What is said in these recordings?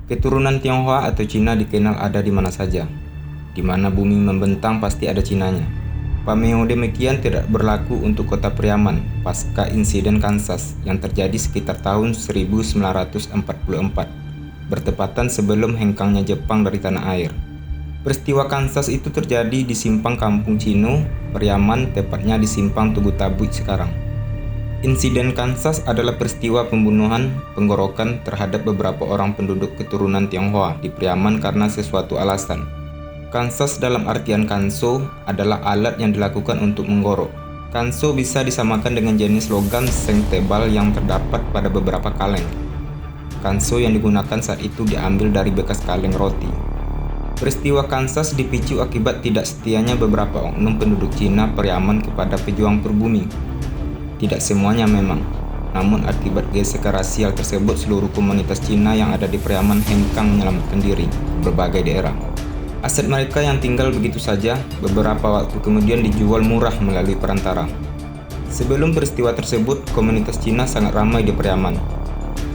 Keturunan Tionghoa atau Cina dikenal ada di mana saja. Di mana bumi membentang pasti ada Cinanya. Pameo demikian tidak berlaku untuk kota Priaman pasca insiden Kansas yang terjadi sekitar tahun 1944, bertepatan sebelum hengkangnya Jepang dari tanah air. Peristiwa Kansas itu terjadi di simpang Kampung Cino, Priaman, tepatnya di simpang Tugu Tabui sekarang. Insiden Kansas adalah peristiwa pembunuhan, penggorokan terhadap beberapa orang penduduk keturunan Tionghoa di Priaman karena sesuatu alasan. Kansas dalam artian kanso adalah alat yang dilakukan untuk menggorok. Kanso bisa disamakan dengan jenis logam seng tebal yang terdapat pada beberapa kaleng. Kanso yang digunakan saat itu diambil dari bekas kaleng roti. Peristiwa Kansas dipicu akibat tidak setianya beberapa oknum penduduk Cina Priaman kepada pejuang pribumi. Tidak semuanya memang, namun akibat gesekan rasial tersebut seluruh komunitas Cina yang ada di Priaman hengkang menyelamatkan diri ke berbagai daerah. Aset mereka yang tinggal begitu saja beberapa waktu kemudian dijual murah melalui perantara. Sebelum peristiwa tersebut, komunitas Cina sangat ramai di Priaman.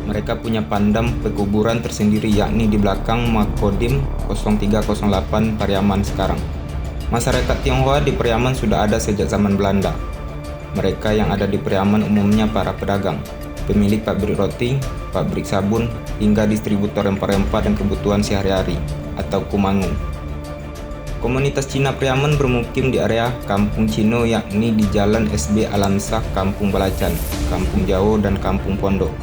Mereka punya pandam pekuburan tersendiri yakni di belakang Makodim 0308 Pariaman sekarang. Masyarakat Tionghoa di Priaman sudah ada sejak zaman Belanda. Mereka yang ada di Priaman umumnya para pedagang, pemilik pabrik roti, pabrik sabun, hingga distributor rempah-rempah dan kebutuhan sehari-hari atau kumangu. Komunitas Cina Priaman bermukim di area Kampung Cino yakni di Jalan SB Alamsah, Kampung Balacan, Kampung Jawo, dan Kampung Pondok.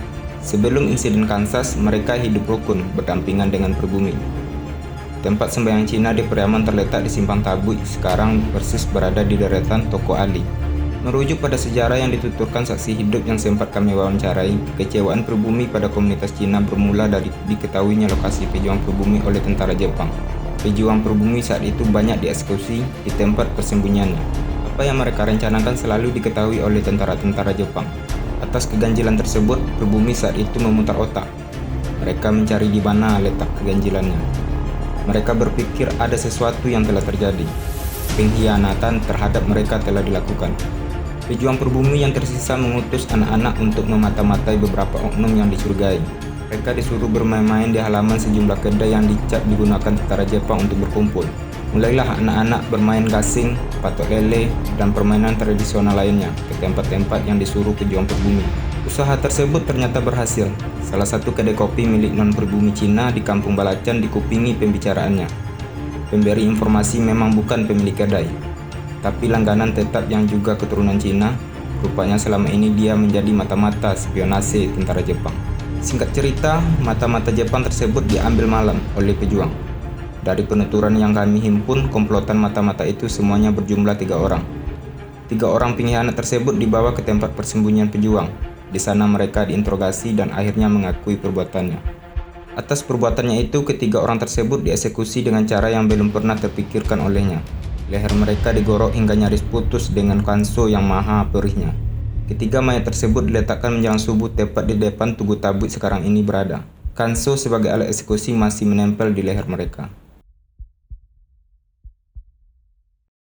Sebelum insiden Kansas, mereka hidup rukun berdampingan dengan pribumi. Tempat sembahyang Cina di Priaman terletak di Simpang Tabui, sekarang persis berada di deretan Toko Ali. Merujuk pada sejarah yang dituturkan saksi hidup yang sempat kami wawancarai, kekecewaan pribumi pada komunitas Cina bermula dari diketahuinya lokasi pejuang pribumi oleh tentara Jepang. Pejuang pribumi saat itu banyak dieksekusi di tempat persembunyiannya. Apa yang mereka rencanakan selalu diketahui oleh tentara-tentara Jepang. Atas keganjilan tersebut, pribumi saat itu memutar otak. Mereka mencari di mana letak keganjilannya. Mereka berpikir ada sesuatu yang telah terjadi. Pengkhianatan terhadap mereka telah dilakukan. Pejuang pribumi yang tersisa mengutus anak-anak untuk memata-matai beberapa oknum yang dicurigai. Mereka disuruh bermain-main di halaman sejumlah kedai yang dicap digunakan tentara Jepang untuk berkumpul. Mulailah anak-anak bermain gasing, patok lele, dan permainan tradisional lainnya ke tempat-tempat yang disuruh pejuang pribumi. Usaha tersebut ternyata berhasil. Salah satu kedai kopi milik non-pribumi Cina di Kampung Balacan dikupingi pembicaraannya. Pemberi informasi memang bukan pemilik kedai, tapi langganan tetap yang juga keturunan Cina. Rupanya selama ini dia menjadi mata-mata spionase tentara Jepang. Singkat cerita, mata-mata Jepang tersebut diambil malam oleh pejuang. Dari penuturan yang kami himpun, komplotan mata-mata itu semuanya berjumlah 3 orang. 3 orang pengkhianat tersebut dibawa ke tempat persembunyian pejuang. Di sana mereka diinterogasi dan akhirnya mengakui perbuatannya. Atas perbuatannya itu, ketiga orang tersebut dieksekusi dengan cara yang belum pernah terpikirkan olehnya. Leher mereka digorok hingga nyaris putus dengan kanso yang maha perihnya. Ketiga mayat tersebut diletakkan menjelang subuh tepat di depan Tugu Tabui sekarang ini berada. Kanso sebagai alat eksekusi masih menempel di leher mereka.